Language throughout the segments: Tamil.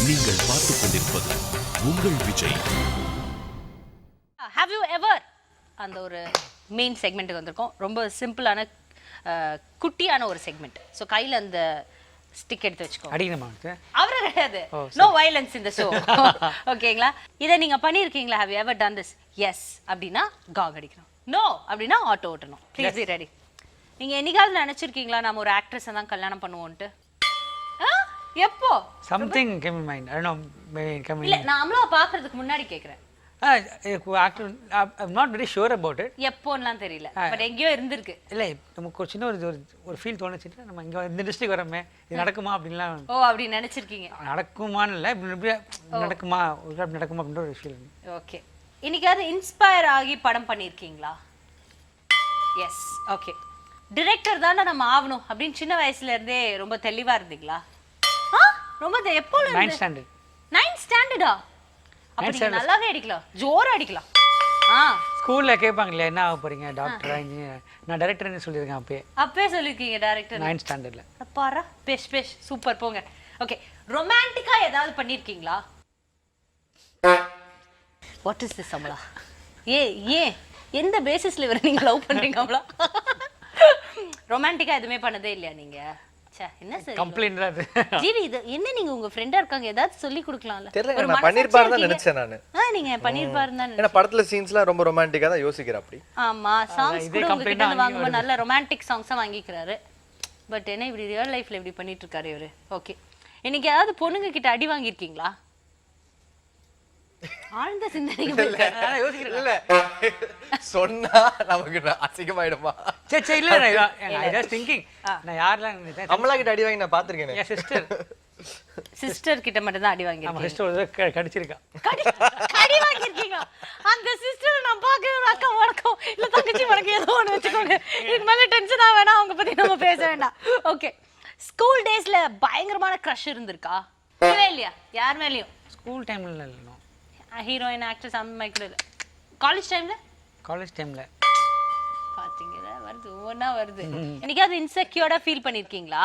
நீங்கள் பார்த்துக் கொண்டிருப்பது உங்கள் விஜய். ஹேவ் யூ எவர் அந்த ஒரு மெயின் செக்மெண்ட்டுக்கு வந்திருக்கோம். ரொம்ப சிம்பிளான குட்டியான ஒரு செக்மெண்ட். ஸோ கையில் அந்த ஸ்டிக் எடுத்து வச்சுக்கோ. அடிக்கணுமா? அவரு கிடையாது. நோ வயலன்ஸ் இந்த ஷோ. ஓகேங்களா? இதை நீங்க பண்ணியிருக்கீங்களா? Have you ever done this? Yes அப்படின்னா காக் அடிக்கணும். நோ அப்படின்னா ஆட்டோ ஓட்டணும். Please be ready. நீங்க என்னைக்காவது நினைச்சிருக்கீங்களா நம்ம ஒரு ஆக்ட்ரஸை தான் கல்யாணம் பண்ணுவோன்ட்டு? எப்போ? Something came in mind. I don't know. Maybe come in. இல்ல நான் அம்லாவை பார்க்கிறதுக்கு முன்னாடி கேக்குறேன். Actor, I'm not very sure about it. எப்போன்னுலாம் தெரியல. பட் எங்கேயோ இருந்திருக்கு. இல்லை நமக்கு ஒரு சின்ன ஒரு ஃபீல் தோணுச்சுட்டு நம்ம இங்கே இந்த டிஸ்ட்ரிக் வரமே இது நடக்குமா அப்படின்லாம். ஓ அப்படி நினைச்சிருக்கீங்க? நடக்குமான்னு இல்லை, இப்படி நடக்குமா நடக்குமா அப்படின்ற ஒரு ஃபீல். ஓகே. இன்னைக்காவது இன்ஸ்பயர் ஆகி படம் பண்ணியிருக்கீங்களா? எஸ். ஓகே. டிரெக்டர் தானே நம்ம ஆகணும் அப்படின்னு சின்ன வயசுல இருந்தே ரொம்ப தெளிவா இருந்தீங்களா? ரொம்ப எப்போ? 9th standard. 9th ஸ்டாண்டர்டா? அப்ப நீங்க நல்லாவே அடிக்கலாம், ஜோரா அடிக்கலாம். ஸ்கூல்ல கேட்பாங்க இல்லையா என்ன ஆக போறீங்க, டாக்டரா இன்ஜினியர்? நான் டைரக்டர்னு சொல்லியிருக்கேன் அப்பவே சொல்லிருக்கீங்க டைரக்டர் 9th ஸ்டாண்டர்ட்ல. பாரா பெஷ் சூப்பர். போங்க. ஓகே. ரொமான்டிக்கா ஏதாவது பண்ணிருக்கீங்களா? What is this Amala? ஏ எந்த பேசிஸ்ல இவரை நீங்க லவ் பண்றீங்க அமலா? ரொமான்டிக்கா எதுவுமே பண்ணதே இல்லையா நீங்க? என்ன சார் கம்ப்ளைண்ட் தான் ஜீவி, இது என்ன நீங்க உங்க ஃப்ரெண்டா இருக்காங்க ஏதாவது சொல்லி கொடுக்கலாம்ல? தெரியல, நான் பண்ணிருப்பாருன்னு தான் நினைச்சேன் நானு. நீங்க பண்ணிருப்பாருன்னு தான். ஏன்னா படத்துல சீன்ஸ்லாம் ரொம்ப ரொமான்டிக்கா தான் யோசிக்கிறேன் அப்படி. ஆமா, சாங்ஸ் கூட உங்ககிட்ட இருந்து வாங்கும்போது நல்ல ரொமான்டிக் சாங்ஸா வாங்கிக்கிறாரு. பட் என்ன இப்படி ரியல் லைஃப்ல இப்படி பண்ணிட்டு இருக்காரு இவரு? ஓகே. இன்னைக்கு ஏதாவது பொண்ணுங்க கிட்ட அடி வாங்கியிருக்கீங்களா? ஆழ்ந்த சிந்தனைக்கு இல்ல சொன்னா நமக்கு அசிங்கமாயிடுமா? சே இல்ல, ஐ ஜஸ்ட் திங்கிங் நான் யாரெல்லாம் அமலா கிட்ட அடி வாங்கி நான் பாத்துர்க்கேனே. என் சிஸ்டர் கிட்ட மட்டும் தான் அடி வாங்கிருக்கீங்க. நம்ம சிஸ்டர் ஒரு கடிச்சிருக்கா. அடி வாங்கிருக்கீங்க? அந்த சிஸ்டர் நான் பாக்க ஒரு அக்கா வணக்கம் இல்ல தங்கச்சி வணக்கம் ஏதோ ஒன்னு வெச்சுக்கோங்க. இதுக்கு மேல டென்ஷன் ஆ வேணாம், அவங்க பத்தி நம்ம பேச வேண்டாம். ஓகே. ஸ்கூல் டேஸ்ல பயங்கரமான கிரஷ் இருந்திருக்கா? இல்லையா? யார் மேலயும்? ஸ்கூல் டைம்ல இல்ல. ஹீரோயின் ஆக்ட்ரஸ் அந்த மாதிரி கூட இல்ல. காலேஜ் டைம்ல? காலேஜ் டைம்ல பாத்தீங்களா, வருது ஒவ்வொன்னா வருது. என்னைக்காவது இன்செக்யூர்டா ஃபீல் பண்ணிருக்கீங்களா?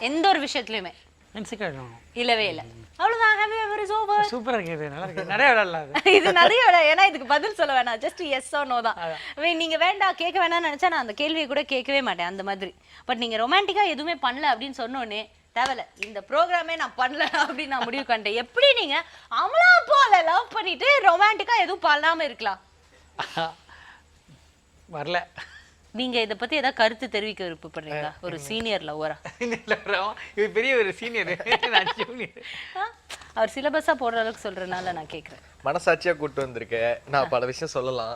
எந்த ஒரு விஷயத்துலயுமே இன்செக்யூர் இல்லவே இல்ல. அவ்வளவுதான். Have you ever is over. சூப்பரா இருக்கு, நல்லா இருக்கு. நிறைய விளையாடலாம். இது நிறைய விளையாட. ஏன்னா இதுக்கு பதில் சொல்ல வேணாம், ஜஸ்ட் எஸ் ஆர் நோ தான். நீங்க வேண்டாம் கேட்க வேணாம்னு நினைச்சா நான் அந்த கேள்வியை கூட கேட்கவே மாட்டேன் அந்த மாதிரி. பட் நீங்க ரொமான்டிக்கா எதுவுமே பண்ணல அப்படின்னு சொன்னோன்னே தேவையில்ல இந்த ப்ரோக்ராமே நான் பண்ணல அப்படின்னு நான் முடிவு பண்ணிட்டேன். எப்படி நீங்க அமலா போல லவ் பண்ணிட்டு ரொமான்டிக்கா எதுவும் பண்ணாம இருக்கலாம்? வரல. நீங்க இத பத்தி ஏதாவது கருத்து தெரிவிக்க விருப்பப்படுறீங்களா? ஒரு சீனியர் லவ்வரா? இது பெரிய ஒரு சீனியர், நான் ஜூனியர். அவர் சிலபஸா போடுற அளவுக்கு சொல்றதுனால நான் கேக்குறேன். மனசாட்சியா கூட்டு வந்திருக்கேன், நான் பல விஷயம் சொல்லலாம்.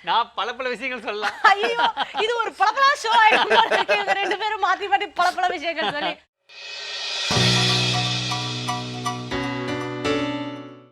நான் பல விஷயங்கள் சொல்லலாம். ஐயோ, இது ஒரு பளபளா ஷோ ஆயிடும். ரெண்டு பேரும் மாத்தி மாத்தி பல விஷயங்கள் சொல்லி